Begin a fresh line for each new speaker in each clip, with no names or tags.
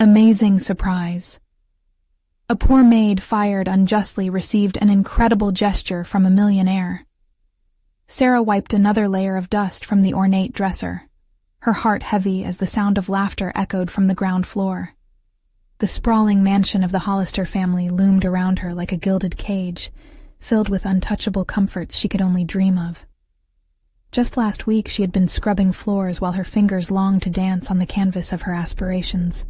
Amazing surprise. A poor maid fired unjustly received an incredible gesture from a millionaire. Sarah wiped another layer of dust from the ornate dresser, her heart heavy as the sound of laughter echoed from the ground floor. The sprawling mansion of the Hollister family loomed around her like a gilded cage, filled with untouchable comforts she could only dream of. Just last week she had been scrubbing floors while her fingers longed to dance on the canvas of her aspirations.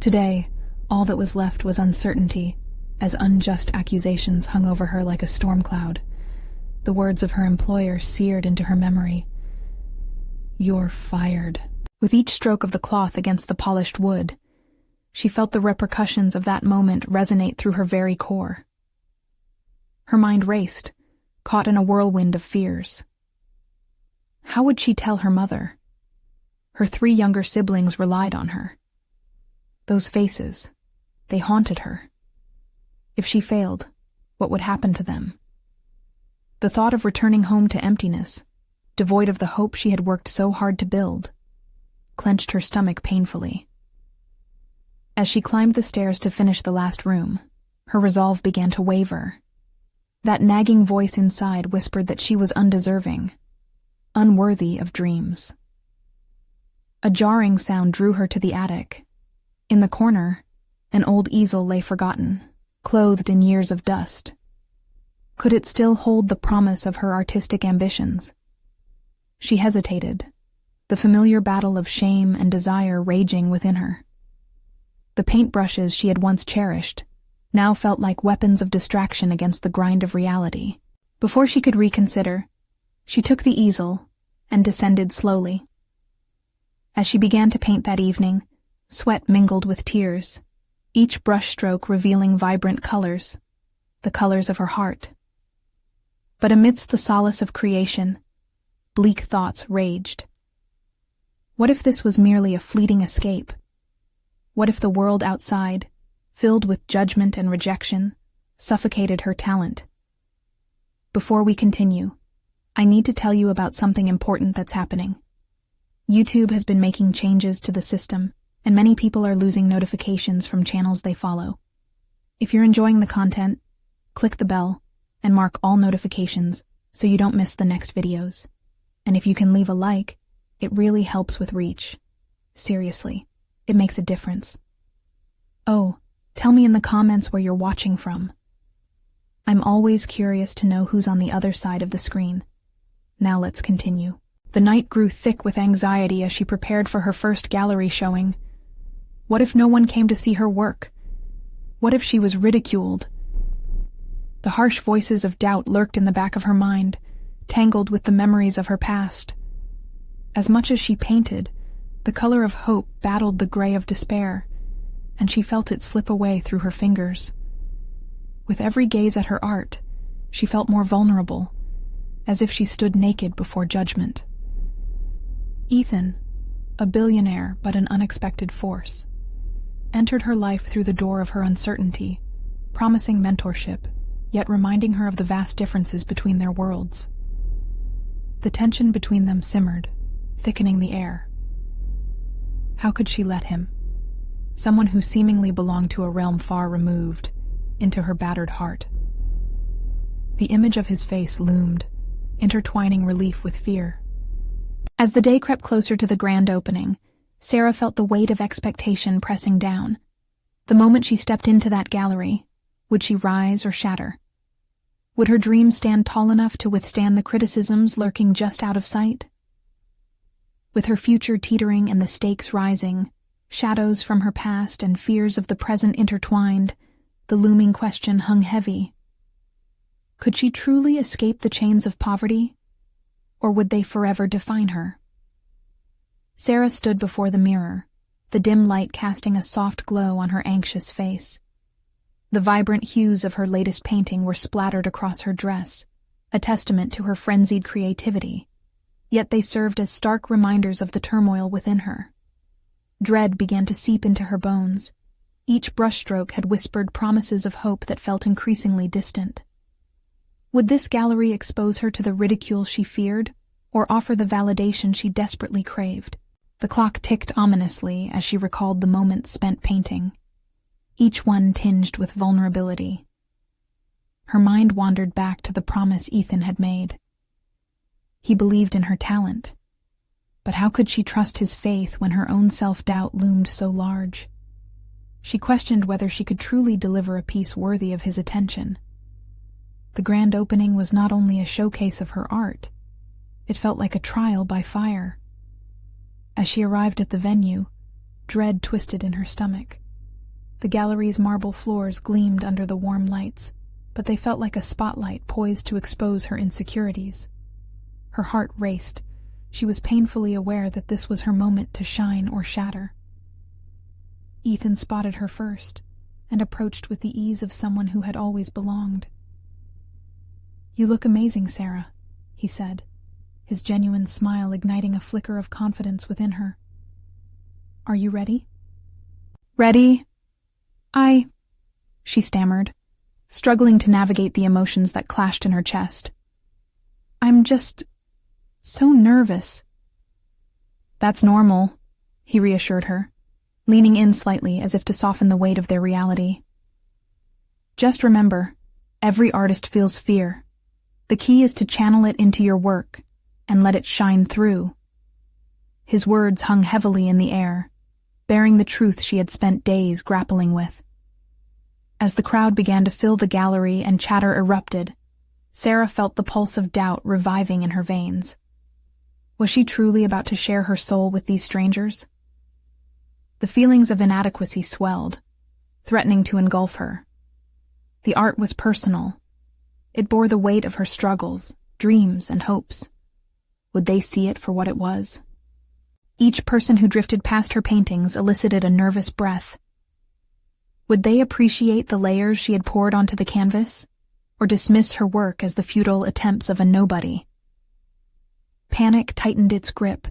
Today, all that was left was uncertainty, as unjust accusations hung over her like a storm cloud. The words of her employer seared into her memory. "You're fired." With each stroke of the cloth against the polished wood, she felt the repercussions of that moment resonate through her very core. Her mind raced, caught in a whirlwind of fears. How would she tell her mother? Her 3 younger siblings relied on her. Those faces, they haunted her. If she failed, what would happen to them? The thought of returning home to emptiness, devoid of the hope she had worked so hard to build, clenched her stomach painfully. As she climbed the stairs to finish the last room, her resolve began to waver. That nagging voice inside whispered that she was undeserving, unworthy of dreams. A jarring sound drew her to the attic. In the corner, an old easel lay forgotten, clothed in years of dust. Could it still hold the promise of her artistic ambitions? She hesitated, the familiar battle of shame and desire raging within her. The paintbrushes she had once cherished now felt like weapons of distraction against the grind of reality. Before she could reconsider, she took the easel and descended slowly. As she began to paint that evening, sweat mingled with tears, each brushstroke revealing vibrant colors, the colors of her heart. But amidst the solace of creation, bleak thoughts raged. What if this was merely a fleeting escape? What if the world outside, filled with judgment and rejection, suffocated her talent? Before we continue, I need to tell you about something important that's happening. YouTube has been making changes to the system, and many people are losing notifications from channels they follow. If you're enjoying the content, click the bell and mark all notifications so you don't miss the next videos. And if you can leave a like, it really helps with reach. Seriously, it makes a difference. Oh, tell me in the comments where you're watching from. I'm always curious to know who's on the other side of the screen. Now let's continue. The night grew thick with anxiety as she prepared for her first gallery showing. What if no one came to see her work? What if she was ridiculed? The harsh voices of doubt lurked in the back of her mind, tangled with the memories of her past. As much as she painted, the color of hope battled the gray of despair, and she felt it slip away through her fingers. With every gaze at her art, she felt more vulnerable, as if she stood naked before judgment. Ethan, a billionaire but an unexpected force, entered her life through the door of her uncertainty, promising mentorship, yet reminding her of the vast differences between their worlds. The tension between them simmered, thickening the air. How could she let him, someone who seemingly belonged to a realm far removed, into her battered heart? The image of his face loomed, intertwining relief with fear. As the day crept closer to the grand opening, Sarah felt the weight of expectation pressing down. The moment she stepped into that gallery, would she rise or shatter? Would her dream stand tall enough to withstand the criticisms lurking just out of sight? With her future teetering and the stakes rising, shadows from her past and fears of the present intertwined, the looming question hung heavy. Could she truly escape the chains of poverty, or would they forever define her? Sarah stood before the mirror, the dim light casting a soft glow on her anxious face. The vibrant hues of her latest painting were splattered across her dress, a testament to her frenzied creativity, yet they served as stark reminders of the turmoil within her. Dread began to seep into her bones. Each brushstroke had whispered promises of hope that felt increasingly distant. Would this gallery expose her to the ridicule she feared, or offer the validation she desperately craved? The clock ticked ominously as she recalled the moments spent painting, each one tinged with vulnerability. Her mind wandered back to the promise Ethan had made. He believed in her talent, but how could she trust his faith when her own self-doubt loomed so large? She questioned whether she could truly deliver a piece worthy of his attention. The grand opening was not only a showcase of her art, it felt like a trial by fire. As she arrived at the venue, dread twisted in her stomach. The gallery's marble floors gleamed under the warm lights, but they felt like a spotlight poised to expose her insecurities. Her heart raced. She was painfully aware that this was her moment to shine or shatter. Ethan spotted her first, and approached with the ease of someone who had always belonged. "You look amazing, Sarah," he said, his genuine smile igniting a flicker of confidence within her. "Are you ready?" "Ready? She stammered, struggling to navigate the emotions that clashed in her chest. "I'm just so nervous." "That's normal," he reassured her, leaning in slightly as if to soften the weight of their reality. "Just remember, every artist feels fear. The key is to channel it into your work and let it shine through." His words hung heavily in the air, bearing the truth she had spent days grappling with. As the crowd began to fill the gallery and chatter erupted, Sarah felt the pulse of doubt reviving in her veins. Was she truly about to share her soul with these strangers? The feelings of inadequacy swelled, threatening to engulf her. The art was personal. It bore the weight of her struggles, dreams, and hopes. Would they see it for what it was? Each person who drifted past her paintings elicited a nervous breath. Would they appreciate the layers she had poured onto the canvas, or dismiss her work as the futile attempts of a nobody? Panic tightened its grip,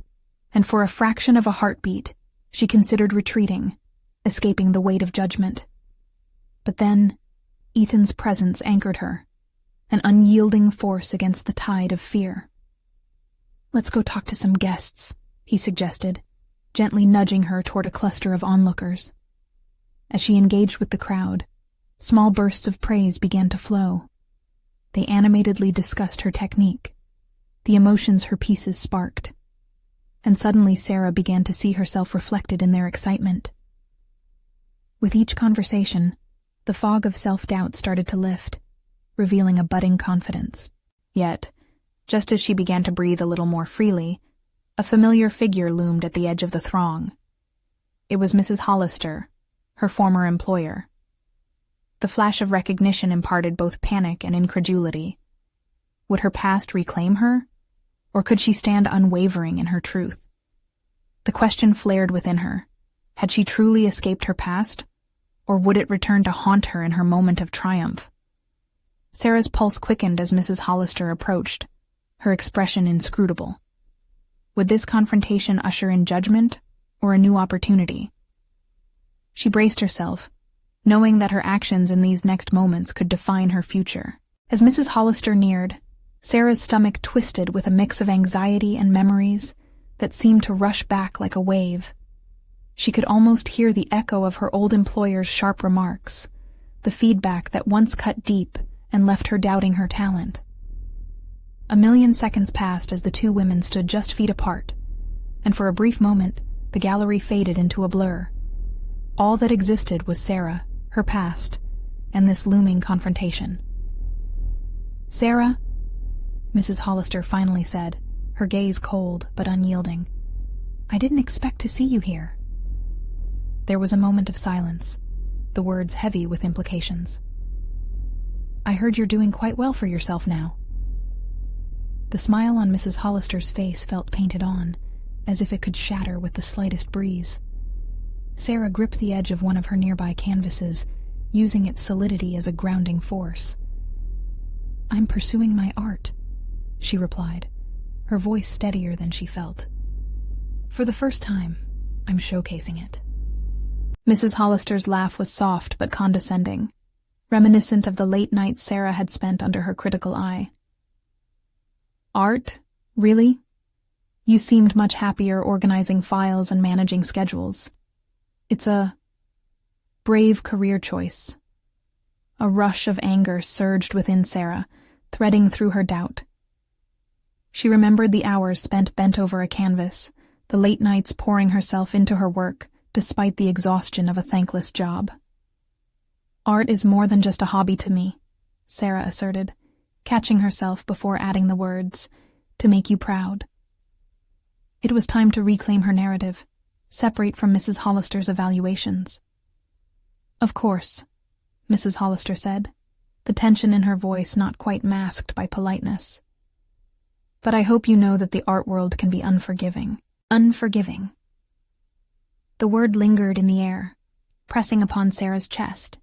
and for a fraction of a heartbeat, she considered retreating, escaping the weight of judgment. But then, Ethan's presence anchored her, an unyielding force against the tide of fear. "Let's go talk to some guests," he suggested, gently nudging her toward a cluster of onlookers. As she engaged with the crowd, small bursts of praise began to flow. They animatedly discussed her technique, the emotions her pieces sparked, and suddenly Sarah began to see herself reflected in their excitement. With each conversation, the fog of self-doubt started to lift, revealing a budding confidence. Yet, just as she began to breathe a little more freely, a familiar figure loomed at the edge of the throng. It was Mrs. Hollister, her former employer. The flash of recognition imparted both panic and incredulity. Would her past reclaim her, or could she stand unwavering in her truth? The question flared within her. Had she truly escaped her past, or would it return to haunt her in her moment of triumph? Sarah's pulse quickened as Mrs. Hollister approached, her expression inscrutable. Would this confrontation usher in judgment, or a new opportunity? She braced herself, knowing that her actions in these next moments could define her future. As Mrs. Hollister neared, Sarah's stomach twisted with a mix of anxiety and memories that seemed to rush back like a wave. She could almost hear the echo of her old employer's sharp remarks, the feedback that once cut deep and left her doubting her talent. A million seconds passed as the two women stood just feet apart, and for a brief moment, the gallery faded into a blur. All that existed was Sarah, her past, and this looming confrontation. "Sarah," Mrs. Hollister finally said, her gaze cold but unyielding, "I didn't expect to see you here." There was a moment of silence, the words heavy with implications. "I heard you're doing quite well for yourself now." The smile on Mrs. Hollister's face felt painted on, as if it could shatter with the slightest breeze. Sarah gripped the edge of one of her nearby canvases, using its solidity as a grounding force. "I'm pursuing my art," she replied, her voice steadier than she felt. "For the first time, I'm showcasing it." Mrs. Hollister's laugh was soft but condescending, reminiscent of the late nights Sarah had spent under her critical eye. "Art? Really? You seemed much happier organizing files and managing schedules. It's a brave career choice. A rush of anger surged within Sarah, threading through her doubt. She remembered the hours spent bent over a canvas, the late nights pouring herself into her work, despite the exhaustion of a thankless job. Art is more than just a hobby to me, Sarah asserted, catching herself before adding the words, to make you proud. It was time to reclaim her narrative, separate from Mrs. Hollister's evaluations. Of course, Mrs. Hollister said, the tension in her voice not quite masked by politeness. But I hope you know that the art world can be unforgiving. Unforgiving. The word lingered in the air, pressing upon Sarah's chest.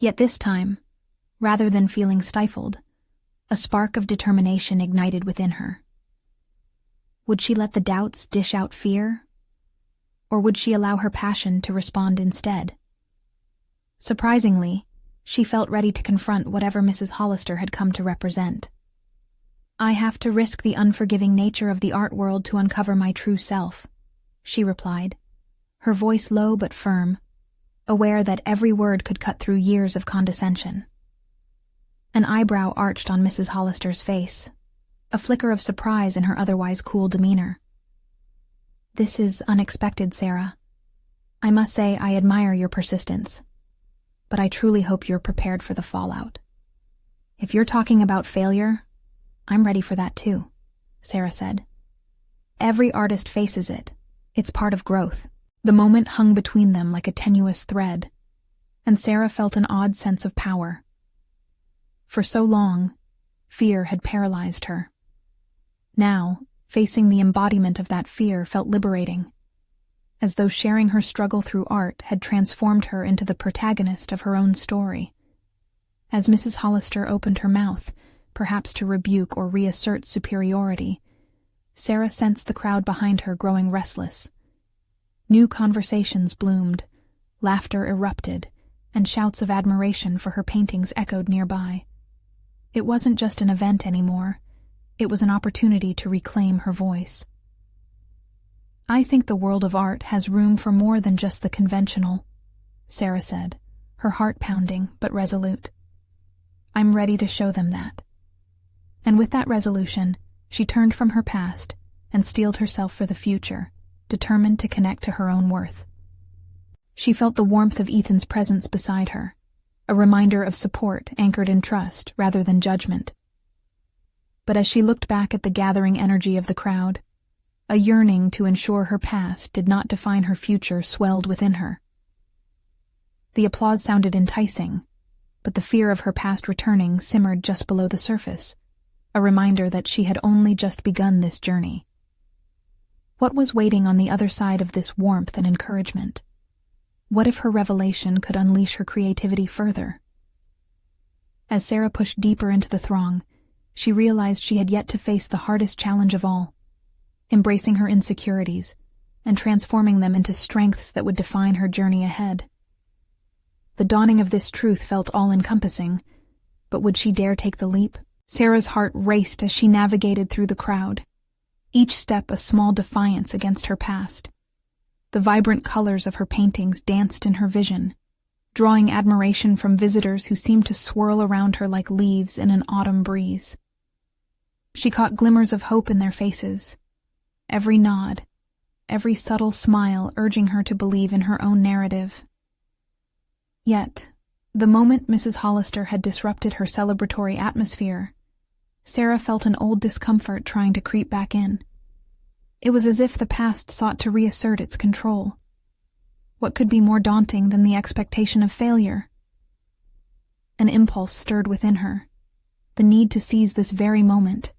Yet this time, rather than feeling stifled, a spark of determination ignited within her. Would she let the doubts dish out fear? Or would she allow her passion to respond instead? Surprisingly, she felt ready to confront whatever Mrs. Hollister had come to represent. I have to risk the unforgiving nature of the art world to uncover my true self, she replied, her voice low but firm, aware that every word could cut through years of condescension. An eyebrow arched on Mrs. Hollister's face, a flicker of surprise in her otherwise cool demeanor. This is unexpected, Sarah. I must say I admire your persistence, but I truly hope you're prepared for the fallout. If you're talking about failure, I'm ready for that too, Sarah said. Every artist faces it. It's part of growth. The moment hung between them like a tenuous thread, and Sarah felt an odd sense of power. For so long, fear had paralyzed her. Now, facing the embodiment of that fear felt liberating, as though sharing her struggle through art had transformed her into the protagonist of her own story. As Mrs. Hollister opened her mouth, perhaps to rebuke or reassert superiority, Sarah sensed the crowd behind her growing restless. New conversations bloomed, laughter erupted, and shouts of admiration for her paintings echoed nearby. It wasn't just an event anymore. It was an opportunity to reclaim her voice. I think the world of art has room for more than just the conventional, Sarah said, her heart pounding but resolute. I'm ready to show them that. And with that resolution, she turned from her past and steeled herself for the future, determined to connect to her own worth. She felt the warmth of Ethan's presence beside her, a reminder of support anchored in trust rather than judgment. But as she looked back at the gathering energy of the crowd, a yearning to ensure her past did not define her future swelled within her. The applause sounded enticing, but the fear of her past returning simmered just below the surface, a reminder that she had only just begun this journey. What was waiting on the other side of this warmth and encouragement? What if her revelation could unleash her creativity further? As Sarah pushed deeper into the throng, she realized she had yet to face the hardest challenge of all, embracing her insecurities and transforming them into strengths that would define her journey ahead. The dawning of this truth felt all-encompassing, but would she dare take the leap? Sarah's heart raced as she navigated through the crowd, each step a small defiance against her past. The vibrant colors of her paintings danced in her vision, drawing admiration from visitors who seemed to swirl around her like leaves in an autumn breeze. She caught glimmers of hope in their faces, every nod, every subtle smile urging her to believe in her own narrative. Yet, the moment Mrs. Hollister had disrupted her celebratory atmosphere, Sarah felt an old discomfort trying to creep back in. It was as if the past sought to reassert its control. What could be more daunting than the expectation of failure? An impulse stirred within her, the need to seize this very moment.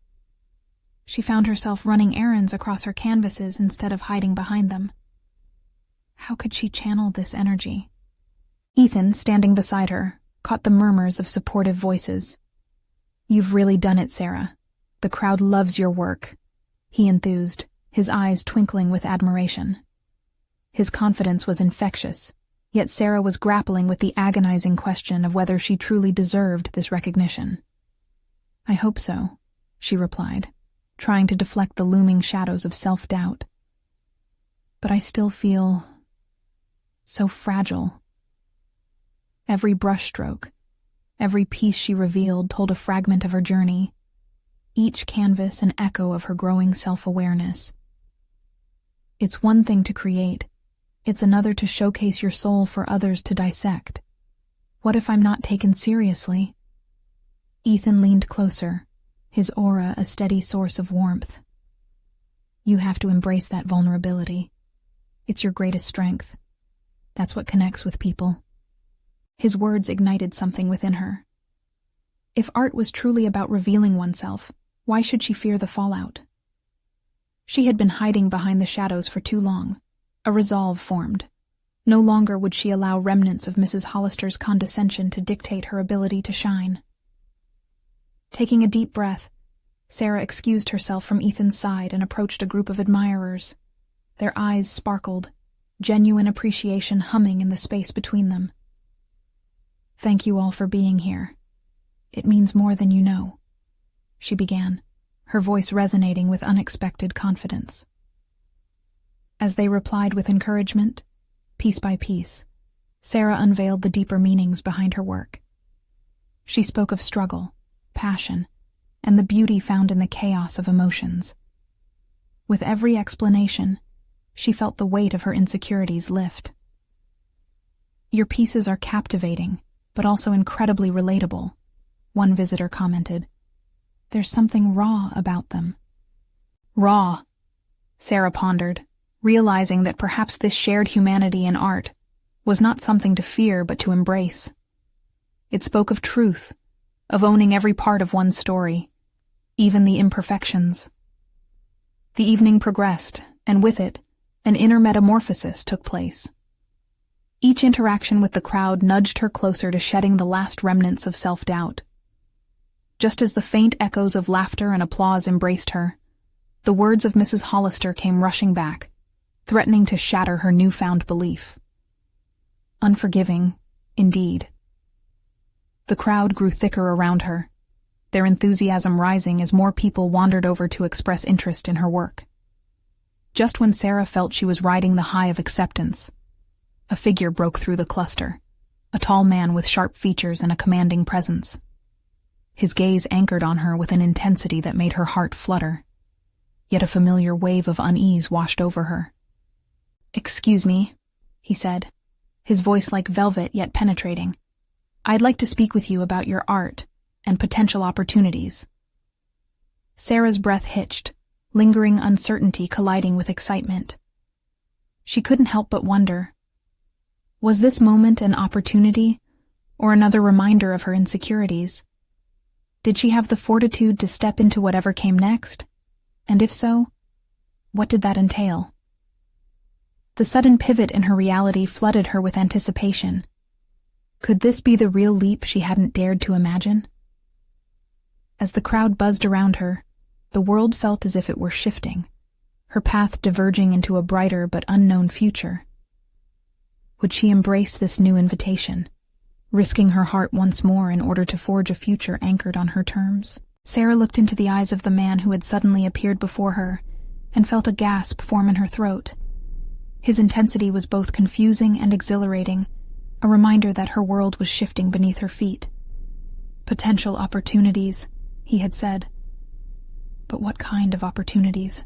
She found herself running errands across her canvases instead of hiding behind them. How could she channel this energy? Ethan, standing beside her, caught the murmurs of supportive voices. "You've really done it, Sarah. The crowd loves your work," he enthused, his eyes twinkling with admiration. His confidence was infectious, yet Sarah was grappling with the agonizing question of whether she truly deserved this recognition. "I hope so," she replied, trying to deflect the looming shadows of self-doubt. But I still feel so fragile. Every brushstroke, every piece she revealed told a fragment of her journey, each canvas an echo of her growing self-awareness. It's one thing to create, it's another to showcase your soul for others to dissect. What if I'm not taken seriously? Ethan leaned closer, his aura a steady source of warmth. You have to embrace that vulnerability. It's your greatest strength. That's what connects with people. His words ignited something within her. If art was truly about revealing oneself, why should she fear the fallout? She had been hiding behind the shadows for too long. A resolve formed. No longer would she allow remnants of Mrs. Hollister's condescension to dictate her ability to shine. Taking a deep breath, Sarah excused herself from Ethan's side and approached a group of admirers. Their eyes sparkled, genuine appreciation humming in the space between them. "Thank you all for being here. It means more than you know," she began, her voice resonating with unexpected confidence. As they replied with encouragement, piece by piece, Sarah unveiled the deeper meanings behind her work. She spoke of struggle, passion, and the beauty found in the chaos of emotions. With every explanation, she felt the weight of her insecurities lift. "Your pieces are captivating, but also incredibly relatable," one visitor commented. "There's something raw about them." Raw, Sarah pondered, realizing that perhaps this shared humanity in art was not something to fear but to embrace. It spoke of truth, of owning every part of one's story, even the imperfections. The evening progressed, and with it, an inner metamorphosis took place. Each interaction with the crowd nudged her closer to shedding the last remnants of self-doubt. Just as the faint echoes of laughter and applause embraced her, the words of Mrs. Hollister came rushing back, threatening to shatter her newfound belief. Unforgiving, indeed. The crowd grew thicker around her, their enthusiasm rising as more people wandered over to express interest in her work. Just when Sarah felt she was riding the high of acceptance, a figure broke through the cluster, a tall man with sharp features and a commanding presence. His gaze anchored on her with an intensity that made her heart flutter, yet a familiar wave of unease washed over her. "Excuse me," he said, his voice like velvet yet penetrating. "I'd like to speak with you about your art and potential opportunities." Sarah's breath hitched, lingering uncertainty colliding with excitement. She couldn't help but wonder, was this moment an opportunity or another reminder of her insecurities? Did she have the fortitude to step into whatever came next? And if so, what did that entail? The sudden pivot in her reality flooded her with anticipation. Could this be the real leap she hadn't dared to imagine? As the crowd buzzed around her, the world felt as if it were shifting, her path diverging into a brighter but unknown future. Would she embrace this new invitation, risking her heart once more in order to forge a future anchored on her terms? Sarah looked into the eyes of the man who had suddenly appeared before her and felt a gasp form in her throat. His intensity was both confusing and exhilarating, a reminder that her world was shifting beneath her feet. Potential opportunities, he had said. But what kind of opportunities?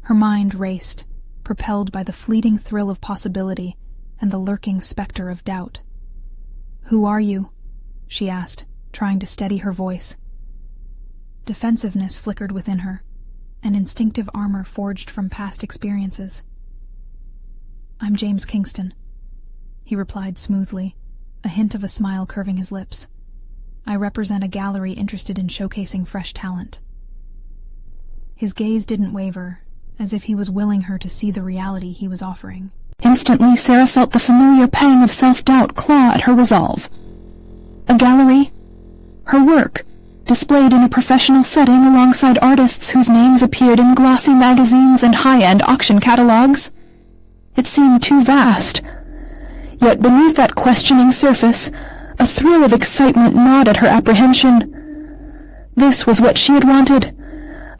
Her mind raced, propelled by the fleeting thrill of possibility and the lurking specter of doubt. "Who are you?" she asked, trying to steady her voice. Defensiveness flickered within her, an instinctive armor forged from past experiences. "I'm James Kingston," he replied smoothly, a hint of a smile curving his lips. "I represent a gallery interested in showcasing fresh talent." His gaze didn't waver, as if he was willing her to see the reality he was offering. Instantly, Sarah felt the familiar pang of self-doubt claw at her resolve. A gallery? Her work, displayed in a professional setting alongside artists whose names appeared in glossy magazines and high-end auction catalogs? It seemed too vast. Yet beneath that questioning surface, a thrill of excitement gnawed at her apprehension. This was what she had wanted,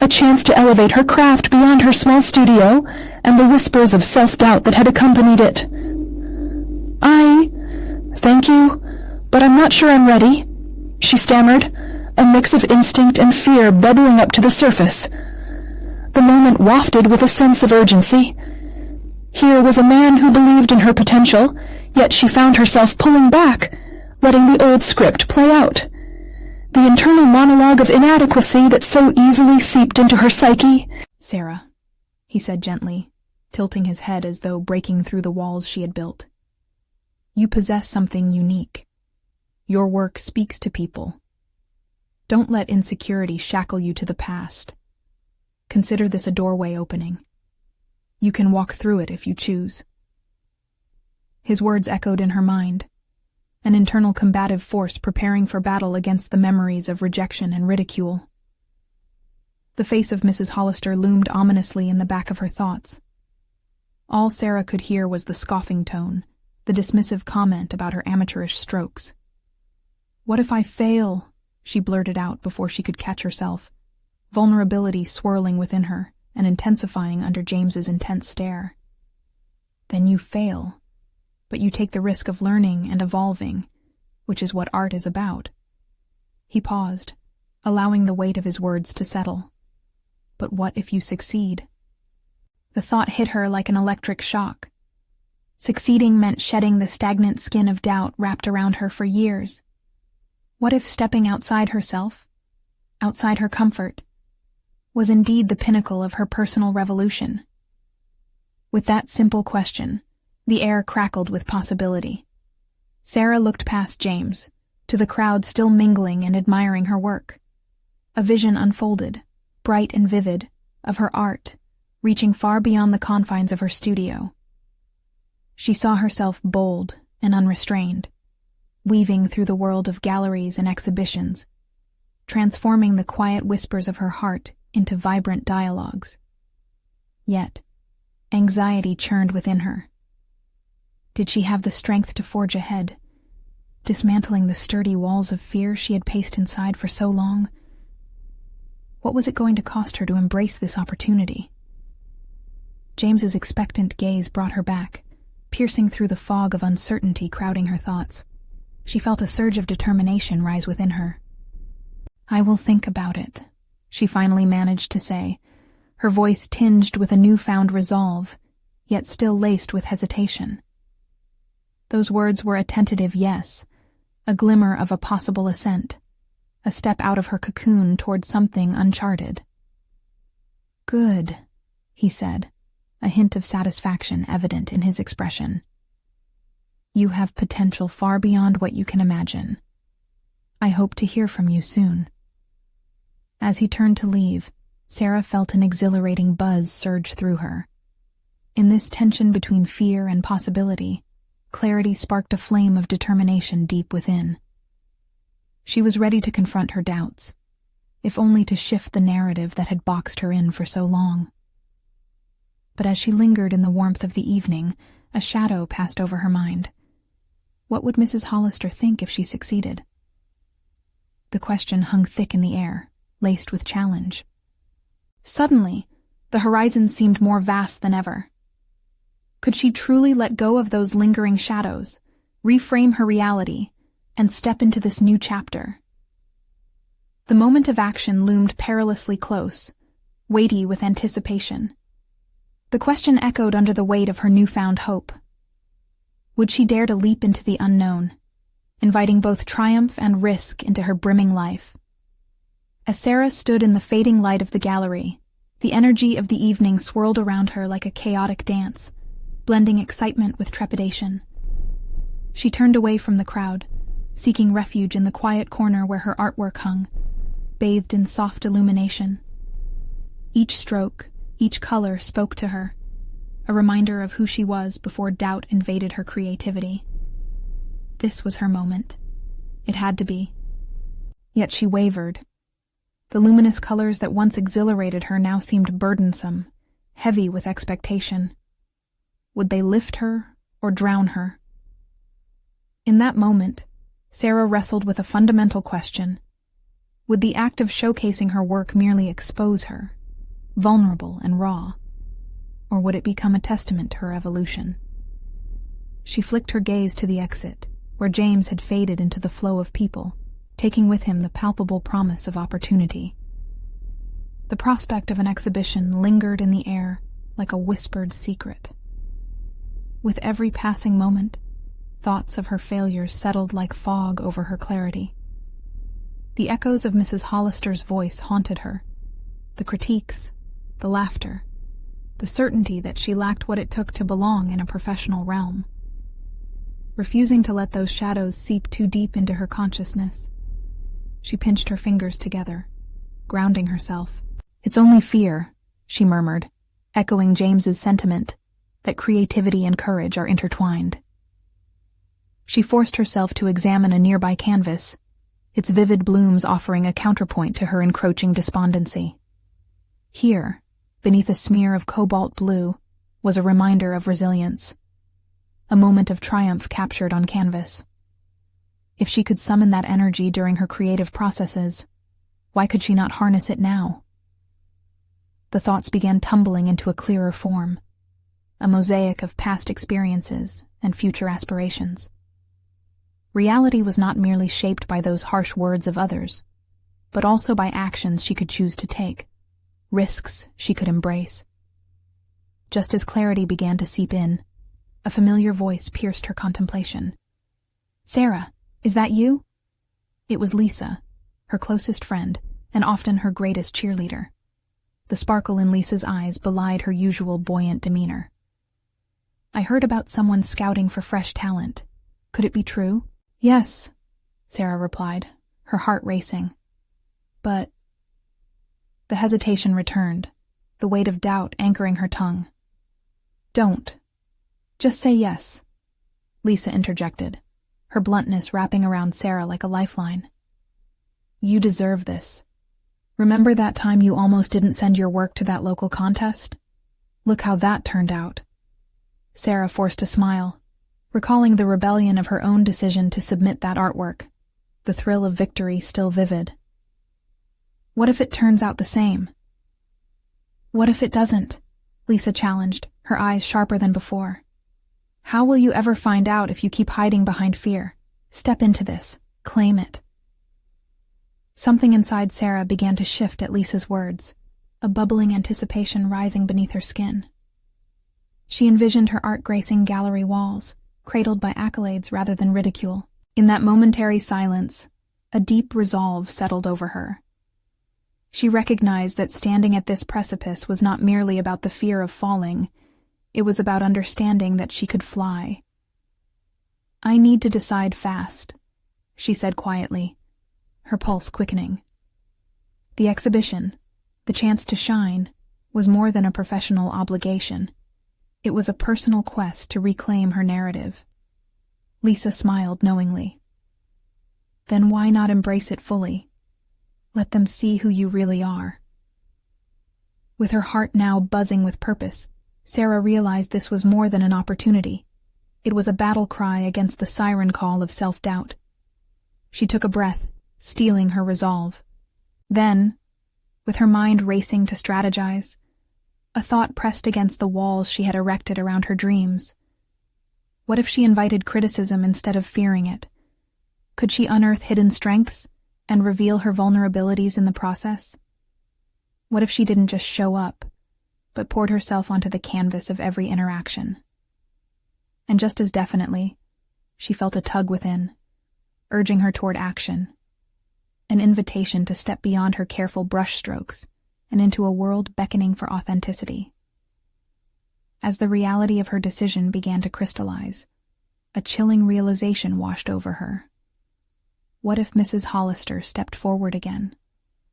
a chance to elevate her craft beyond her small studio and the whispers of self-doubt that had accompanied it. Thank you, but I'm not sure I'm ready," she stammered, a mix of instinct and fear bubbling up to the surface. The moment wafted with a sense of urgency. Here was a man who believed in her potential, yet she found herself pulling back, letting the old script play out. The internal monologue of inadequacy that so easily seeped into her psyche.
"Sarah," he said gently, tilting his head as though breaking through the walls she had built. "You possess something unique. Your work speaks to people. Don't let insecurity shackle you to the past. Consider this a doorway opening. You can walk through it if you choose." His words echoed in her mind, an internal combative force preparing for battle against the memories of rejection and ridicule. The face of Mrs. Hollister loomed ominously in the back of her thoughts. All Sarah could hear was the scoffing tone, the dismissive comment about her amateurish strokes. "What if I fail?" she blurted out before she could catch herself, vulnerability swirling within her and intensifying under James's intense stare. "Then you fail, but you take the risk of learning and evolving, which is what art is about." He paused, allowing the weight of his words to settle. "But what if you succeed?" The thought hit her like an electric shock. Succeeding meant shedding the stagnant skin of doubt wrapped around her for years. What if stepping outside herself, outside her comfort, was indeed the pinnacle of her personal revolution? With that simple question, the air crackled with possibility. Sarah looked past James, to the crowd still mingling and admiring her work. A vision unfolded, bright and vivid, of her art, reaching far beyond the confines of her studio. She saw herself bold and unrestrained, weaving through the world of galleries and exhibitions, transforming the quiet whispers of her heart into vibrant dialogues. Yet, anxiety churned within her. Did she have the strength to forge ahead, dismantling the sturdy walls of fear she had paced inside for so long? What was it going to cost her to embrace this opportunity? James's expectant gaze brought her back, piercing through the fog of uncertainty crowding her thoughts. She felt a surge of determination rise within her. "I will think about it," she finally managed to say, her voice tinged with a newfound resolve, yet still laced with hesitation. Those words were a tentative yes, a glimmer of a possible assent, a step out of her cocoon toward something uncharted. "Good," he said, a hint of satisfaction evident in his expression. "You have potential far beyond what you can imagine. I hope to hear from you soon." As he turned to leave, Sarah felt an exhilarating buzz surge through her. In this tension between fear and possibility, clarity sparked a flame of determination deep within. She was ready to confront her doubts, if only to shift the narrative that had boxed her in for so long. But as she lingered in the warmth of the evening, a shadow passed over her mind. What would Mrs. Hollister think if she succeeded? The question hung thick in the air, laced with challenge. Suddenly, the horizon seemed more vast than ever. Could she truly let go of those lingering shadows, reframe her reality, and step into this new chapter? The moment of action loomed perilously close, weighty with anticipation. The question echoed under the weight of her newfound hope. Would she dare to leap into the unknown, inviting both triumph and risk into her brimming life? As Sarah stood in the fading light of the gallery, the energy of the evening swirled around her like a chaotic dance, blending excitement with trepidation. She turned away from the crowd, seeking refuge in the quiet corner where her artwork hung, bathed in soft illumination. Each stroke, each color spoke to her, a reminder of who she was before doubt invaded her creativity. This was her moment. It had to be. Yet she wavered. The luminous colors that once exhilarated her now seemed burdensome, heavy with expectation. Would they lift her or drown her? In that moment, Sarah wrestled with a fundamental question. Would the act of showcasing her work merely expose her, vulnerable and raw, or would it become a testament to her evolution? She flicked her gaze to the exit, where James had faded into the flow of people, taking with him the palpable promise of opportunity. The prospect of an exhibition lingered in the air like a whispered secret. With every passing moment, thoughts of her failures settled like fog over her clarity. The echoes of Mrs. Hollister's voice haunted her, the critiques, the laughter, the certainty that she lacked what it took to belong in a professional realm. Refusing to let those shadows seep too deep into her consciousness, she pinched her fingers together, grounding herself. "It's only fear," she murmured, echoing James's sentiment that creativity and courage are intertwined. She forced herself to examine a nearby canvas, its vivid blooms offering a counterpoint to her encroaching despondency. Here, beneath a smear of cobalt blue, was a reminder of resilience, a moment of triumph captured on canvas. If she could summon that energy during her creative processes, why could she not harness it now? The thoughts began tumbling into a clearer form, a mosaic of past experiences and future aspirations. Reality was not merely shaped by those harsh words of others, but also by actions she could choose to take, risks she could embrace. Just as clarity began to seep in, a familiar voice pierced her contemplation. "Sarah, is that you?" It was Lisa, her closest friend, and often her greatest cheerleader. The sparkle in Lisa's eyes belied her usual buoyant demeanor. "I heard about someone scouting for fresh talent. Could it be true?" "Yes," Sarah replied, her heart racing. "But—" The hesitation returned, the weight of doubt anchoring her tongue. "Don't. Just say yes," Lisa interjected, her bluntness wrapping around Sarah like a lifeline. "You deserve this. Remember that time you almost didn't send your work to that local contest? Look how that turned out." Sarah forced a smile, recalling the rebellion of her own decision to submit that artwork, the thrill of victory still vivid. "What if it turns out the same?" "What if it doesn't?" Lisa challenged, her eyes sharper than before. "How will you ever find out if you keep hiding behind fear? Step into this. Claim it." Something inside Sarah began to shift at Lisa's words, a bubbling anticipation rising beneath her skin. She envisioned her art gracing gallery walls, cradled by accolades rather than ridicule. In that momentary silence, a deep resolve settled over her. She recognized that standing at this precipice was not merely about the fear of falling, it was about understanding that she could fly. "I need to decide fast," she said quietly, her pulse quickening. The exhibition, the chance to shine, was more than a professional obligation. It was a personal quest to reclaim her narrative. Lisa smiled knowingly. "Then why not embrace it fully? Let them see who you really are." With her heart now buzzing with purpose, Sarah realized this was more than an opportunity. It was a battle cry against the siren call of self-doubt. She took a breath, steeling her resolve. Then, with her mind racing to strategize, a thought pressed against the walls she had erected around her dreams. What if she invited criticism instead of fearing it? Could she unearth hidden strengths and reveal her vulnerabilities in the process? What if she didn't just show up, but poured herself onto the canvas of every interaction? And just as definitely, she felt a tug within, urging her toward action, an invitation to step beyond her careful brushstrokes and into a world beckoning for authenticity. As the reality of her decision began to crystallize, a chilling realization washed over her. What if Mrs. Hollister stepped forward again,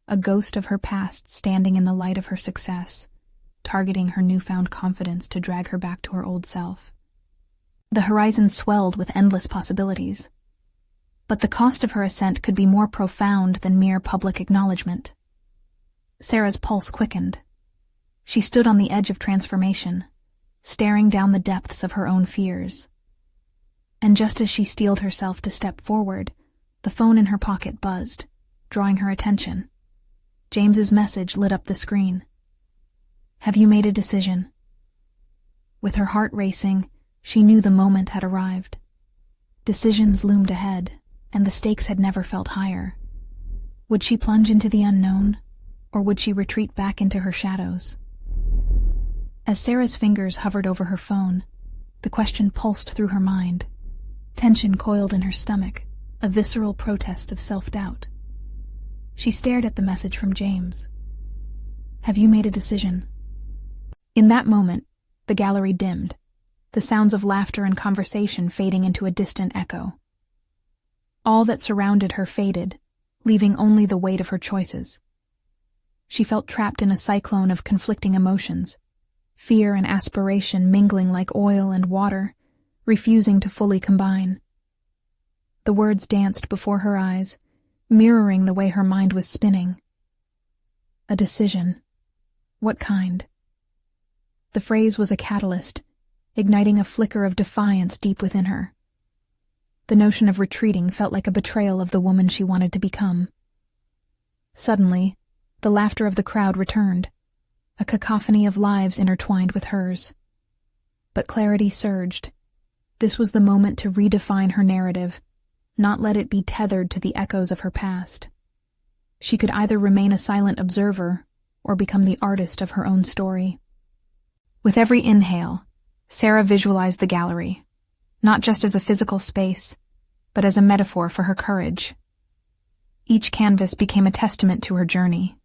a ghost of her past standing in the light of her success, targeting her newfound confidence to drag her back to her old self? The horizon swelled with endless possibilities, but the cost of her ascent could be more profound than mere public acknowledgement. Sarah's pulse quickened. She stood on the edge of transformation, staring down the depths of her own fears. And just as she steeled herself to step forward, the phone in her pocket buzzed, drawing her attention. James's message lit up the screen. "Have you made a decision?" With her heart racing, she knew the moment had arrived. Decisions loomed ahead, and the stakes had never felt higher. Would she plunge into the unknown, or would she retreat back into her shadows? As Sarah's fingers hovered over her phone, the question pulsed through her mind. Tension coiled in her stomach, a visceral protest of self-doubt. She stared at the message from James. "Have you made a decision?" In that moment, the gallery dimmed, the sounds of laughter and conversation fading into a distant echo. All that surrounded her faded, leaving only the weight of her choices. She felt trapped in a cyclone of conflicting emotions, fear and aspiration mingling like oil and water, refusing to fully combine. The words danced before her eyes, mirroring the way her mind was spinning. A decision. What kind? The phrase was a catalyst, igniting a flicker of defiance deep within her. The notion of retreating felt like a betrayal of the woman she wanted to become. Suddenly, the laughter of the crowd returned, a cacophony of lives intertwined with hers. But clarity surged. This was the moment to redefine her narrative, not let it be tethered to the echoes of her past. She could either remain a silent observer or become the artist of her own story. With every inhale, Sarah visualized the gallery, not just as a physical space, but as a metaphor for her courage. Each canvas became a testament to her journey,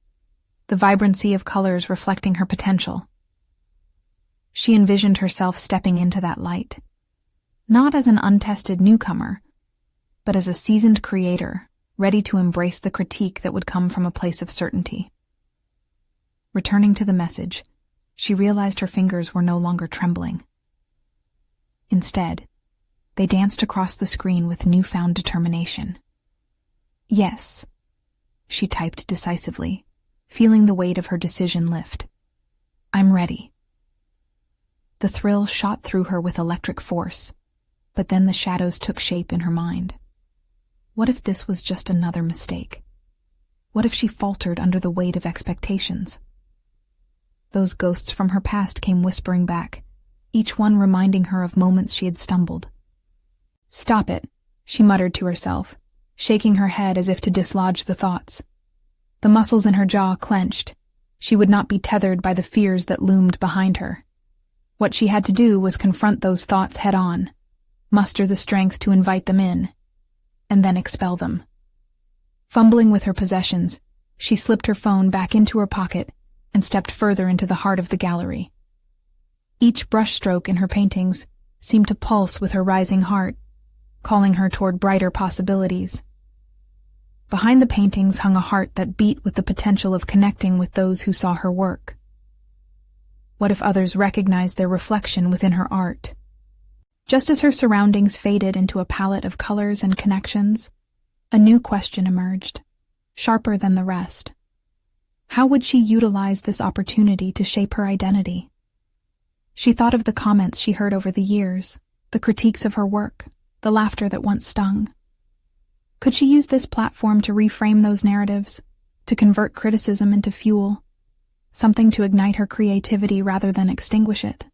the vibrancy of colors reflecting her potential. She envisioned herself stepping into that light, not as an untested newcomer, but as a seasoned creator, ready to embrace the critique that would come from a place of certainty. Returning to the message, she realized her fingers were no longer trembling. Instead, they danced across the screen with newfound determination. "Yes," she typed decisively, feeling the weight of her decision lift. "I'm ready." The thrill shot through her with electric force, but then the shadows took shape in her mind. What if this was just another mistake? What if she faltered under the weight of expectations? Those ghosts from her past came whispering back, each one reminding her of moments she had stumbled. "Stop it," she muttered to herself, shaking her head as if to dislodge the thoughts. The muscles in her jaw clenched. She would not be tethered by the fears that loomed behind her. What she had to do was confront those thoughts head-on, muster the strength to invite them in, and then expel them. Fumbling with her possessions, she slipped her phone back into her pocket and stepped further into the heart of the gallery. Each brushstroke in her paintings seemed to pulse with her rising heart, calling her toward brighter possibilities. Behind the paintings hung a heart that beat with the potential of connecting with those who saw her work. What if others recognized their reflection within her art? Just as her surroundings faded into a palette of colors and connections, a new question emerged, sharper than the rest. How would she utilize this opportunity to shape her identity? She thought of the comments she heard over the years, the critiques of her work, the laughter that once stung. Could she use this platform to reframe those narratives, to convert criticism into fuel, something to ignite her creativity rather than extinguish it?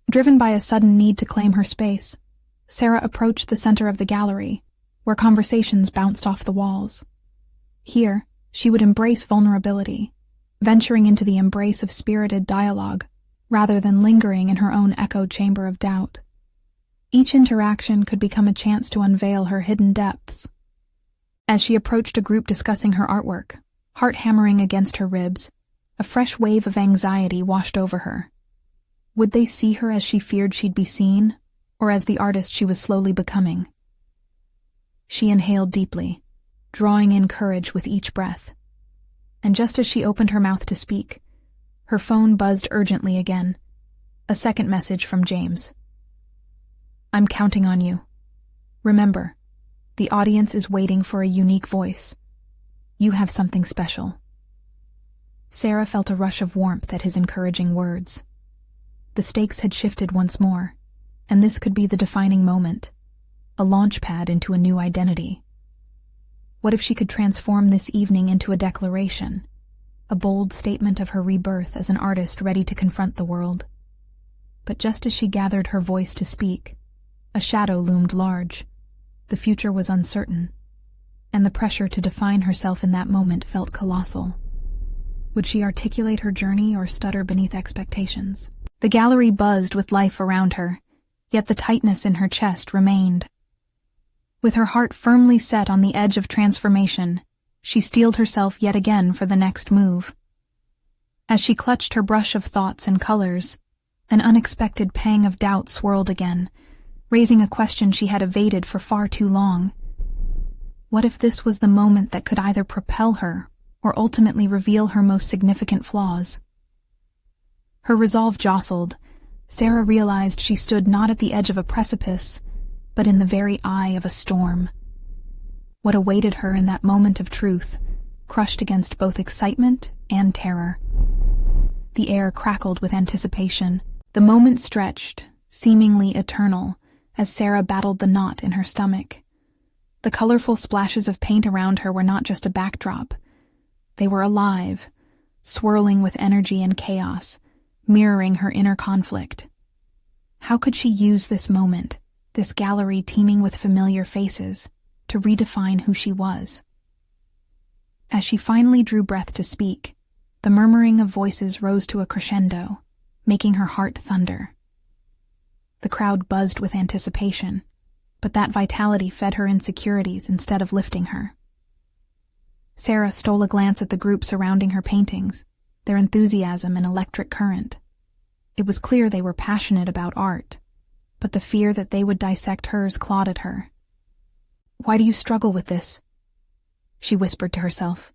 Driven by a sudden need to claim her space, Sarah approached the center of the gallery, where conversations bounced off the walls. Here, she would embrace vulnerability, venturing into the embrace of spirited dialogue, rather than lingering in her own echoed chamber of doubt. Each interaction could become a chance to unveil her hidden depths. As she approached a group discussing her artwork, heart hammering against her ribs, a fresh wave of anxiety washed over her. Would they see her as she feared she'd be seen, or as the artist she was slowly becoming? She inhaled deeply, drawing in courage with each breath. And just as she opened her mouth to speak, her phone buzzed urgently again. A second message from James. "I'm counting on you. Remember, the audience is waiting for a unique voice. You have something special." Sarah felt a rush of warmth at his encouraging words. The stakes had shifted once more, and this could be the defining moment, a launch pad into a new identity. What if she could transform this evening into a declaration, a bold statement of her rebirth as an artist ready to confront the world? But just as she gathered her voice to speak, a shadow loomed large. The future was uncertain, and the pressure to define herself in that moment felt colossal. Would she articulate her journey or stutter beneath expectations? The gallery buzzed with life around her, yet the tightness in her chest remained. With her heart firmly set on the edge of transformation, she steeled herself yet again for the next move. As she clutched her brush of thoughts and colors, an unexpected pang of doubt swirled again, raising a question she had evaded for far too long. What if this was the moment that could either propel her or ultimately reveal her most significant flaws? Her resolve jostled. Sarah realized she stood not at the edge of a precipice, but in the very eye of a storm. What awaited her in that moment of truth, crushed against both excitement and terror? The air crackled with anticipation. The moment stretched, seemingly eternal, as Sarah battled the knot in her stomach. The colorful splashes of paint around her were not just a backdrop. They were alive, swirling with energy and chaos, mirroring her inner conflict. How could she use this moment, this gallery teeming with familiar faces, to redefine who she was? As she finally drew breath to speak, the murmuring of voices rose to a crescendo, making her heart thunder. The crowd buzzed with anticipation, but that vitality fed her insecurities instead of lifting her. Sarah stole a glance at the group surrounding her paintings, their enthusiasm an electric current. It was clear they were passionate about art, but the fear that they would dissect hers clawed at her. "Why do you struggle with this?" she whispered to herself.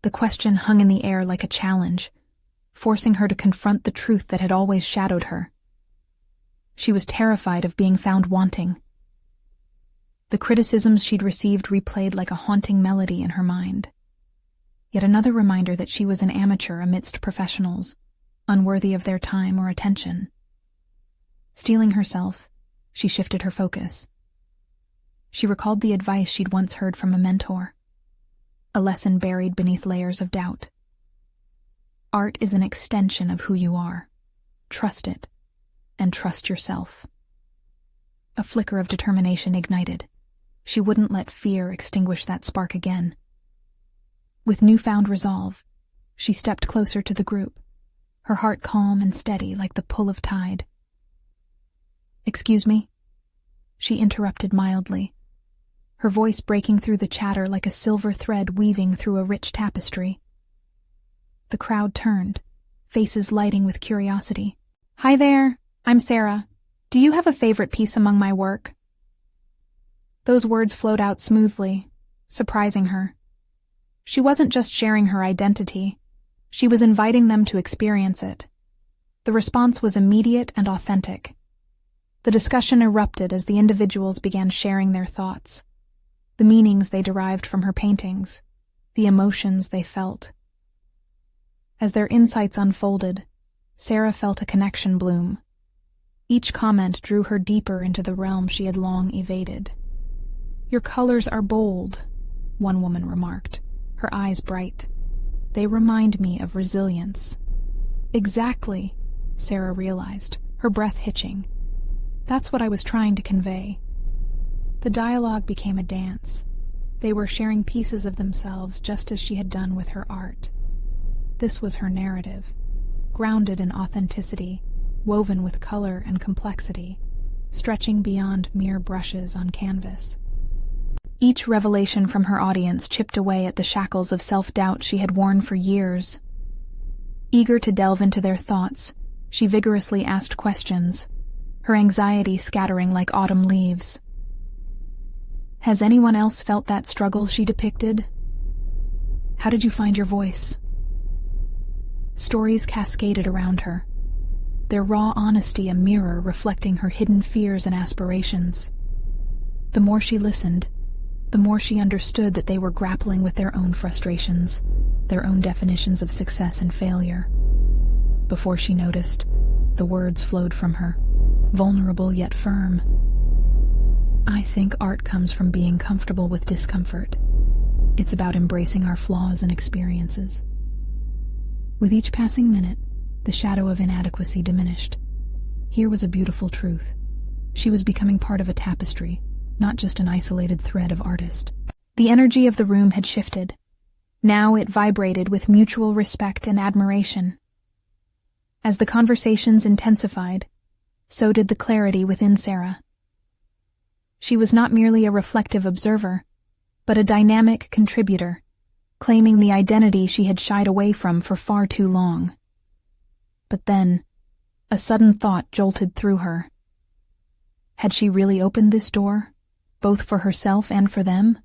The question hung in the air like a challenge, forcing her to confront the truth that had always shadowed her. She was terrified of being found wanting. The criticisms she'd received replayed like a haunting melody in her mind. Yet another reminder that she was an amateur amidst professionals, unworthy of their time or attention. Steeling herself, she shifted her focus. She recalled the advice she'd once heard from a mentor, a lesson buried beneath layers of doubt. Art is an extension of who you are. Trust it, and trust yourself. A flicker of determination ignited. She wouldn't let fear extinguish that spark again. With newfound resolve, she stepped closer to the group, her heart calm and steady like the pull of tide. "Excuse me?" she interrupted mildly, her voice breaking through the chatter like a silver thread weaving through a rich tapestry. The crowd turned, faces lighting with curiosity. "Hi there, I'm Sarah. Do you have a favorite piece among my work?" Those words flowed out smoothly, surprising her. She wasn't just sharing her identity, she was inviting them to experience it. The response was immediate and authentic. The discussion erupted as the individuals began sharing their thoughts, the meanings they derived from her paintings, the emotions they felt. As their insights unfolded, Sarah felt a connection bloom. Each comment drew her deeper into the realm she had long evaded. "Your colors are bold," one woman remarked, her eyes bright. "They remind me of resilience." "Exactly," Sarah realized, her breath hitching. "That's what I was trying to convey." The dialogue became a dance. They were sharing pieces of themselves just as she had done with her art. This was her narrative, grounded in authenticity, woven with color and complexity, stretching beyond mere brushes on canvas. Each revelation from her audience chipped away at the shackles of self-doubt she had worn for years. Eager to delve into their thoughts, she vigorously asked questions, her anxiety scattering like autumn leaves. "Has anyone else felt that struggle she depicted? How did you find your voice?" Stories cascaded around her, their raw honesty a mirror reflecting her hidden fears and aspirations. The more she listened, the more she understood that they were grappling with their own frustrations, their own definitions of success and failure. Before she noticed, the words flowed from her, vulnerable yet firm. I think art comes from being comfortable with discomfort. It's about embracing our flaws and experiences. With each passing minute, the shadow of inadequacy diminished. Here was a beautiful truth. She was becoming part of a tapestry, not just an isolated thread of artist. The energy of the room had shifted. Now it vibrated with mutual respect and admiration. As the conversations intensified, so did the clarity within Sarah. She was not merely a reflective observer, but a dynamic contributor, claiming the identity she had shied away from for far too long. But then, a sudden thought jolted through her. Had she really opened this door, both for herself and for them?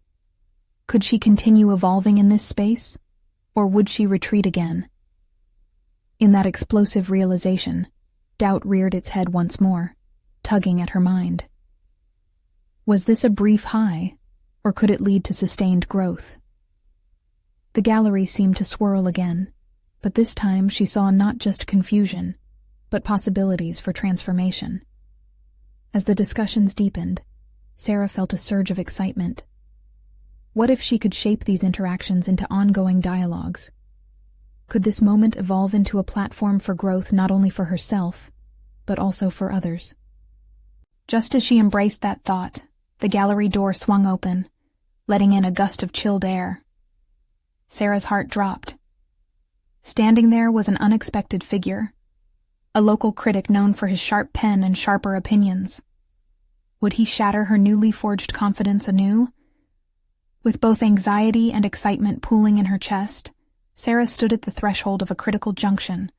Could she continue evolving in this space, or would she retreat again? In that explosive realization, doubt reared its head once more, tugging at her mind. Was this a brief high, or could it lead to sustained growth? The gallery seemed to swirl again, but this time she saw not just confusion, but possibilities for transformation. As the discussions deepened, Sarah felt a surge of excitement. What if she could shape these interactions into ongoing dialogues? Could this moment evolve into a platform for growth not only for herself, but also for others? Just as she embraced that thought, the gallery door swung open, letting in a gust of chilled air. Sarah's heart dropped. Standing there was an unexpected figure, a local critic known for his sharp pen and sharper opinions. Would he shatter her newly forged confidence anew? With both anxiety and excitement pooling in her chest, Sarah stood at the threshold of a critical junction,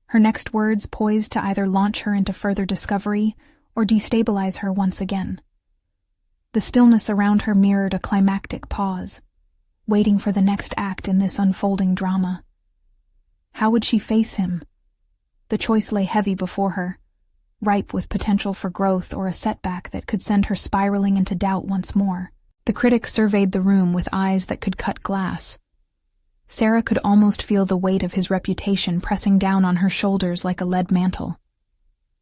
her next words poised to either launch her into further discovery or destabilize her once again. The stillness around her mirrored a climactic pause, waiting for the next act in this unfolding drama. How would she face him? The choice lay heavy before her, ripe with potential for growth or a setback that could send her spiraling into doubt once more. The critic surveyed the room with eyes that could cut glass. Sarah could almost feel the weight of his reputation pressing down on her shoulders like a lead mantle.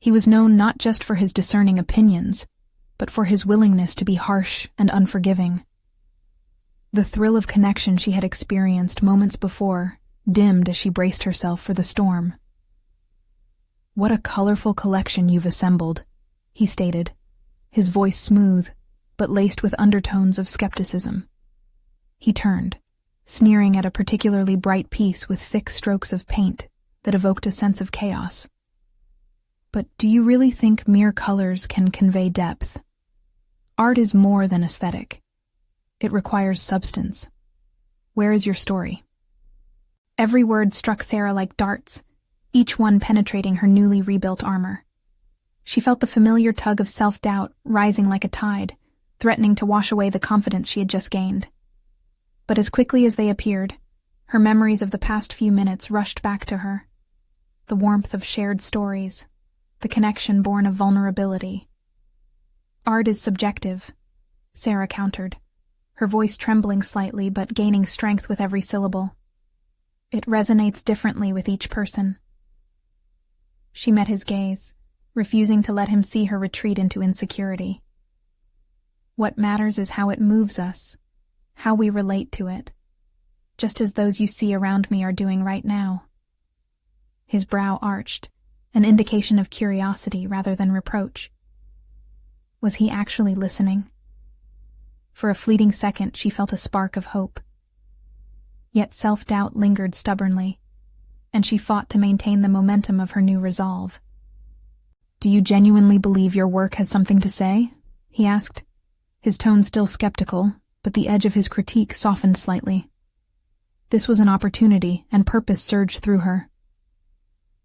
He was known not just for his discerning opinions, but for his willingness to be harsh and unforgiving. The thrill of connection she had experienced moments before dimmed as she braced herself for the storm. "What a colorful collection you've assembled," he stated, his voice smooth, but laced with undertones of skepticism. He turned, sneering at a particularly bright piece with thick strokes of paint that evoked a sense of chaos. "But do you really think mere colors can convey depth? Art is more than aesthetic. It requires substance. Where is your story?" Every word struck Sarah like darts, each one penetrating her newly rebuilt armor. She felt the familiar tug of self-doubt rising like a tide, threatening to wash away the confidence she had just gained. But as quickly as they appeared, her memories of the past few minutes rushed back to her. The warmth of shared stories, the connection born of vulnerability. "Art is subjective," Sarah countered, her voice trembling slightly but gaining strength with every syllable. "It resonates differently with each person." She met his gaze, refusing to let him see her retreat into insecurity. "What matters is how it moves us, how we relate to it, just as those you see around me are doing right now." His brow arched, an indication of curiosity rather than reproach. Was he actually listening? For a fleeting second, she felt a spark of hope. Yet self-doubt lingered stubbornly, and she fought to maintain the momentum of her new resolve. "Do you genuinely believe your work has something to say?" he asked, his tone still skeptical, but the edge of his critique softened slightly. This was an opportunity, and purpose surged through her.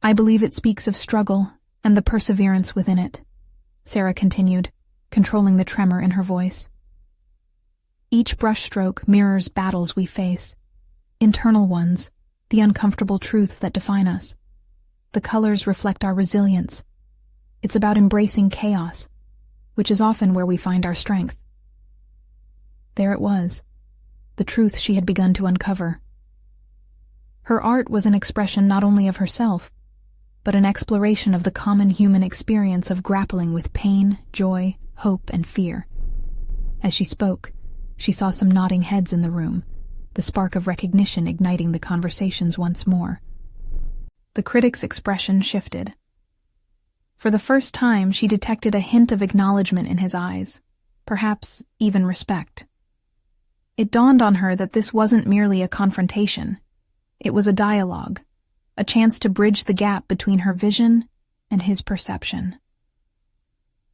"I believe it speaks of struggle and the perseverance within it," Sarah continued, controlling the tremor in her voice. "Each brushstroke mirrors battles we face, internal ones, the uncomfortable truths that define us. The colors reflect our resilience. It's about embracing chaos, which is often where we find our strength." There it was, the truth she had begun to uncover. Her art was an expression not only of herself, but an exploration of the common human experience of grappling with pain, joy, hope, and fear. As she spoke, she saw some nodding heads in the room, the spark of recognition igniting the conversations once more. The critic's expression shifted. For the first time, she detected a hint of acknowledgement in his eyes, perhaps even respect. It dawned on her that this wasn't merely a confrontation. It was a dialogue, a chance to bridge the gap between her vision and his perception.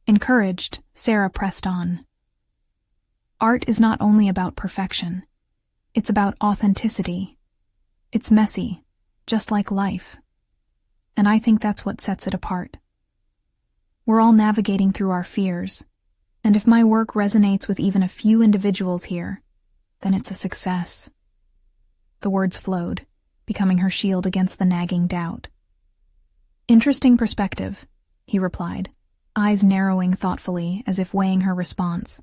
Encouraged, Sarah pressed on. Art is not only about perfection. It's about authenticity. It's messy, just like life. And I think that's what sets it apart. We're all navigating through our fears, and if my work resonates with even a few individuals here, then it's a success. The words flowed, becoming her shield against the nagging doubt. Interesting perspective, he replied, eyes narrowing thoughtfully as if weighing her response.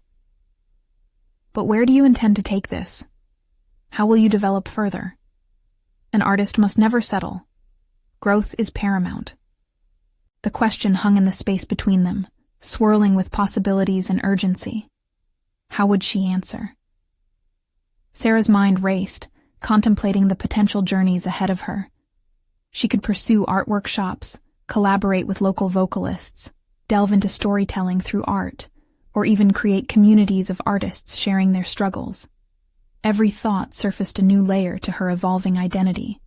But where do you intend to take this? How will you develop further? An artist must never settle. Growth is paramount. The question hung in the space between them, swirling with possibilities and urgency. How would she answer? Sarah's mind raced, contemplating the potential journeys ahead of her. She could pursue art workshops, collaborate with local vocalists, delve into storytelling through art, or even create communities of artists sharing their struggles. Every thought surfaced a new layer to her evolving identity.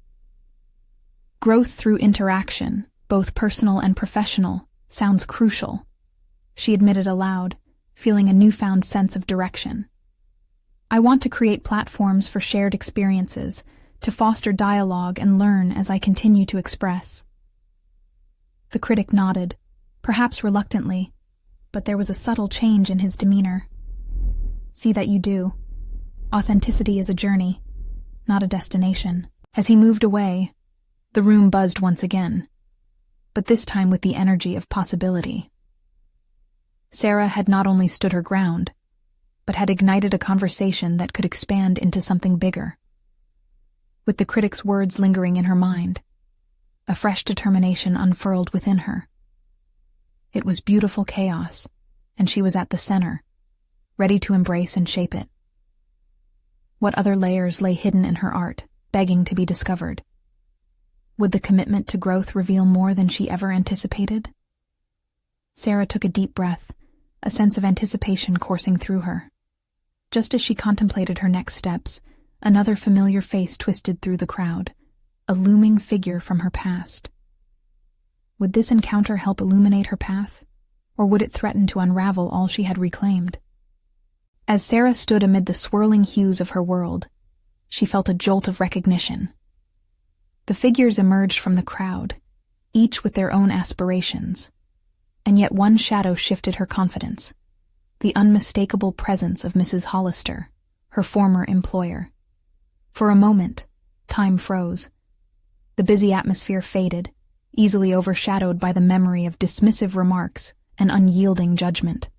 Growth through interaction, both personal and professional, sounds crucial, she admitted aloud, feeling a newfound sense of direction. I want to create platforms for shared experiences, to foster dialogue and learn as I continue to express. The critic nodded, perhaps reluctantly, but there was a subtle change in his demeanor. See that you do. Authenticity is a journey, not a destination. As he moved away, the room buzzed once again, but this time with the energy of possibility. Sarah had not only stood her ground, but had ignited a conversation that could expand into something bigger. With the critic's words lingering in her mind, a fresh determination unfurled within her. It was beautiful chaos, and she was at the center, ready to embrace and shape it. What other layers lay hidden in her art, begging to be discovered? Would the commitment to growth reveal more than she ever anticipated? Sarah took a deep breath, a sense of anticipation coursing through her. Just as she contemplated her next steps, another familiar face twisted through the crowd, a looming figure from her past. Would this encounter help illuminate her path, or would it threaten to unravel all she had reclaimed? As Sarah stood amid the swirling hues of her world, she felt a jolt of recognition. The figures emerged from the crowd, each with their own aspirations, and yet one shadow shifted her confidence, the unmistakable presence of Mrs. Hollister, her former employer. For a moment, time froze. The busy atmosphere faded, easily overshadowed by the memory of dismissive remarks and unyielding judgment.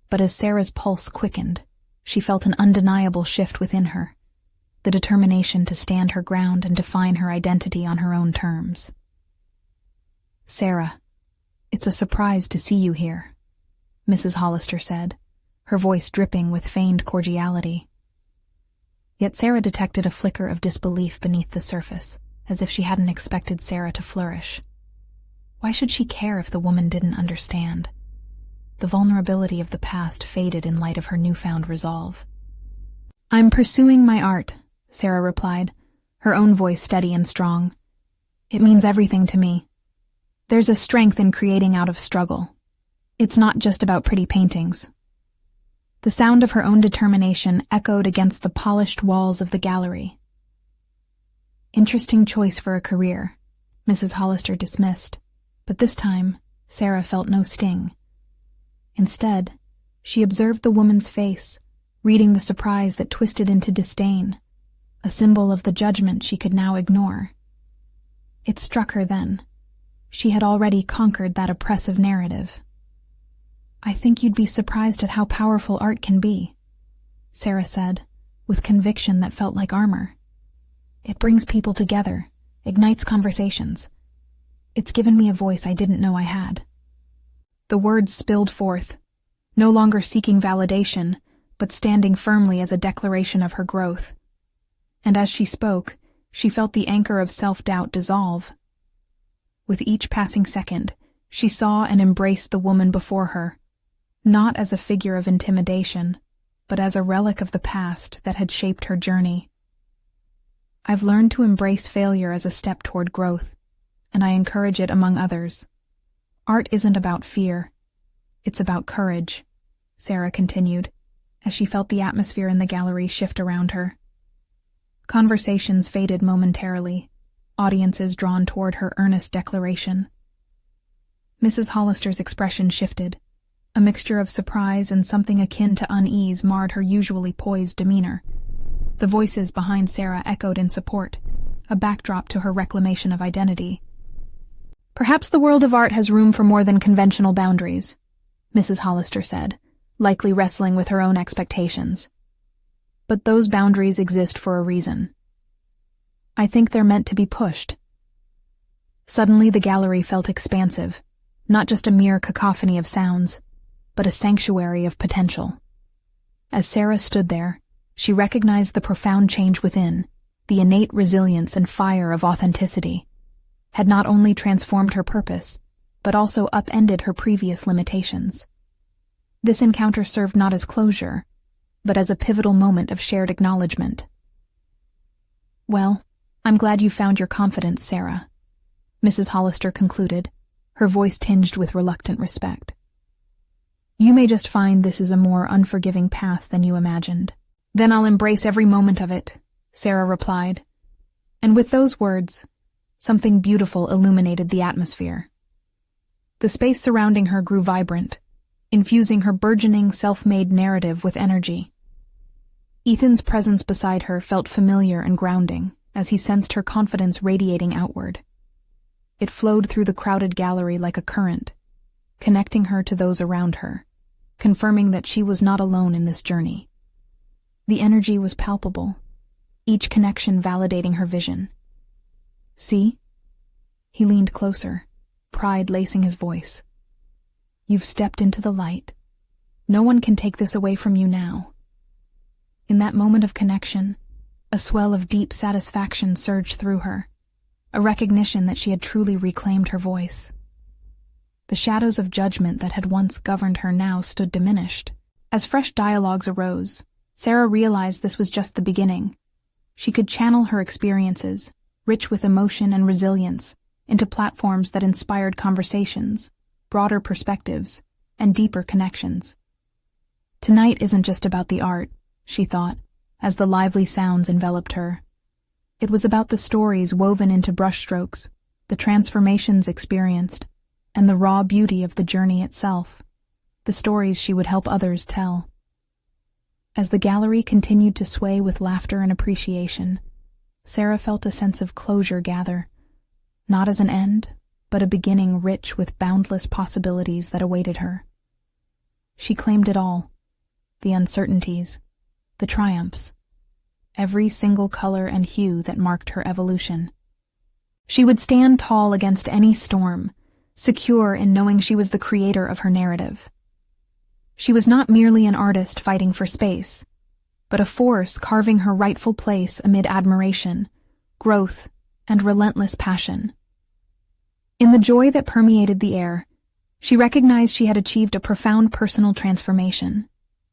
But as Sarah's pulse quickened, she felt an undeniable shift within her, the determination to stand her ground and define her identity on her own terms. "Sarah, it's a surprise to see you here," Mrs. Hollister said, her voice dripping with feigned cordiality. Yet Sarah detected a flicker of disbelief beneath the surface, as if she hadn't expected Sarah to flourish. Why should she care if the woman didn't understand? The vulnerability of the past faded in light of her newfound resolve. "I'm pursuing my art," Sarah replied, her own voice steady and strong. "It means everything to me. There's a strength in creating out of struggle. It's not just about pretty paintings." The sound of her own determination echoed against the polished walls of the gallery. Interesting choice for a career, Mrs. Hollister dismissed, but this time Sarah felt no sting. Instead, she observed the woman's face, reading the surprise that twisted into disdain, a symbol of the judgment she could now ignore. It struck her then. She had already conquered that oppressive narrative. "I think you'd be surprised at how powerful art can be," Sarah said, with conviction that felt like armor. "It brings people together, ignites conversations. It's given me a voice I didn't know I had." The words spilled forth, no longer seeking validation, but standing firmly as a declaration of her growth. And as she spoke, she felt the anchor of self-doubt dissolve. With each passing second, she saw and embraced the woman before her, not as a figure of intimidation, but as a relic of the past that had shaped her journey. I've learned to embrace failure as a step toward growth, and I encourage it among others. Art isn't about fear. It's about courage, Sarah continued, as she felt the atmosphere in the gallery shift around her. Conversations faded momentarily, audiences drawn toward her earnest declaration. Mrs. Hollister's expression shifted. A mixture of surprise and something akin to unease marred her usually poised demeanor. The voices behind Sarah echoed in support, a backdrop to her reclamation of identity. "Perhaps the world of art has room for more than conventional boundaries," Mrs. Hollister said, likely wrestling with her own expectations. "But those boundaries exist for a reason. I think they're meant to be pushed." Suddenly the gallery felt expansive, not just a mere cacophony of sounds, but a sanctuary of potential. As Sarah stood there, she recognized the profound change within, the innate resilience and fire of authenticity, had not only transformed her purpose, but also upended her previous limitations. This encounter served not as closure, but as a pivotal moment of shared acknowledgement. "Well, I'm glad you found your confidence, Sarah," Mrs. Hollister concluded, her voice tinged with reluctant respect. "You may just find this is a more unforgiving path than you imagined." "Then I'll embrace every moment of it," Sarah replied. And with those words, something beautiful illuminated the atmosphere. The space surrounding her grew vibrant, infusing her burgeoning self-made narrative with energy. Ethan's presence beside her felt familiar and grounding, as he sensed her confidence radiating outward. It flowed through the crowded gallery like a current, connecting her to those around her, confirming that she was not alone in this journey. The energy was palpable, each connection validating her vision. "See?" He leaned closer, pride lacing his voice. "You've stepped into the light. No one can take this away from you now." In that moment of connection, a swell of deep satisfaction surged through her, a recognition that she had truly reclaimed her voice. The shadows of judgment that had once governed her now stood diminished. As fresh dialogues arose, Sarah realized this was just the beginning. She could channel her experiences, rich with emotion and resilience, into platforms that inspired conversations, broader perspectives, and deeper connections. Tonight isn't just about the art, she thought, as the lively sounds enveloped her. It was about the stories woven into brushstrokes, the transformations experienced, and the raw beauty of the journey itself, the stories she would help others tell. As the gallery continued to sway with laughter and appreciation, Sarah felt a sense of closure gather, not as an end, but a beginning rich with boundless possibilities that awaited her. She claimed it all, the uncertainties, the triumphs, every single color and hue that marked her evolution. She would stand tall against any storm, secure in knowing she was the creator of her narrative. She was not merely an artist fighting for space, but a force carving her rightful place amid admiration, growth, and relentless passion. In the joy that permeated the air, she recognized she had achieved a profound personal transformation,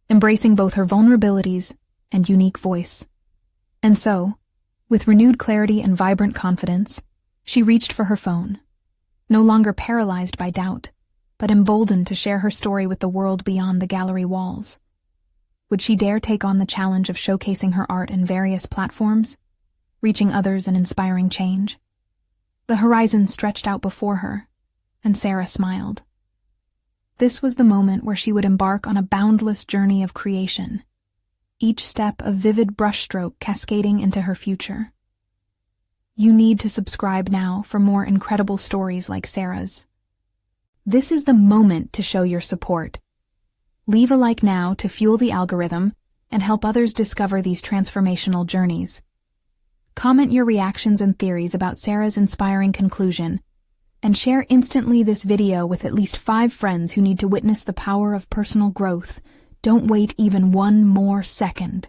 embracing both her vulnerabilities and unique voice. And so, with renewed clarity and vibrant confidence, she reached for her phone, no longer paralyzed by doubt, but emboldened to share her story with the world beyond the gallery walls. Would she dare take on the challenge of showcasing her art in various platforms, reaching others and inspiring change? The horizon stretched out before her, and Sarah smiled. This was the moment where she would embark on a boundless journey of creation, each step a vivid brushstroke cascading into her future. You need to subscribe now for more incredible stories like Sarah's. This is the moment to show your support. Leave a like now to fuel the algorithm and help others discover these transformational journeys. Comment your reactions and theories about Sarah's inspiring conclusion, and share instantly this video with at least 5 friends who need to witness the power of personal growth. Don't wait even one more second.